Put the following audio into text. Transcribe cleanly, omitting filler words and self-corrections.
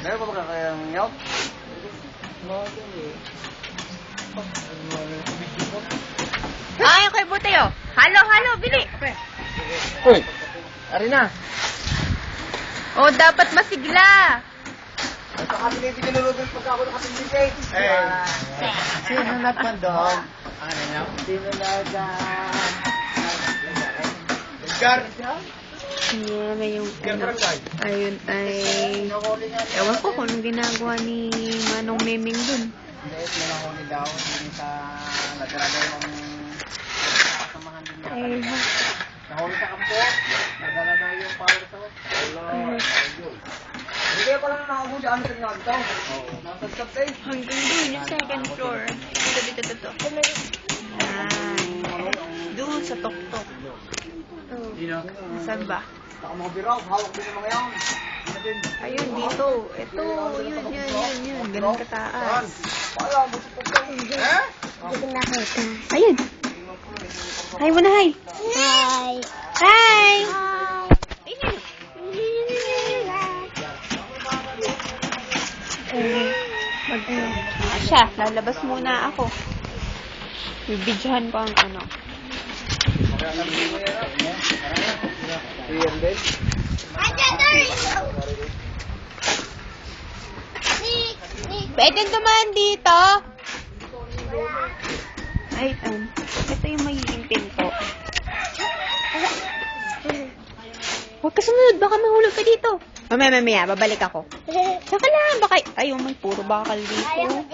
Meron pa ba kayang yaw? Ay, kay Buteo. Halo, bili. Uy! Ari na! Oh, dapat masigla. Ito kami na yung pinulunod pagka ako nakapindisay. Sino nagpandong? Ano niya? Sino Edgar! Yeah, may yung ayun ay ewan ko kung anong ginagawa ni Manong Meming dun. Hindi, may nahuli daw. Hindi sa nagkaragay ng kasamahan din niya. Ay, Nahuli sa kampo. Nagdala daw yung power to. Hindi kaya pala na nakabuli sa amin sa ito. Nakasagkap tayo. hanggang dun yung second floor. Dito. Doon sa tuktok. Saan ba? Baka mga biraw, hawak din yung mga yan. Ayun, dito. Ito, yun. Ganun kataas. Wala, busok tayo. Hindi nakita. Ayun. Hi muna, hi. Hi! Hi! Siya, lalabas muna ako. Bibidyohan ko ang ano. Pwede dumaan dito. Ay, ito yung magiging pinto. Huwag ka sumunod, baka mahulog ka dito. Mamaya, babalik ako. Saka lang, baka, ay, may puro bakal dito.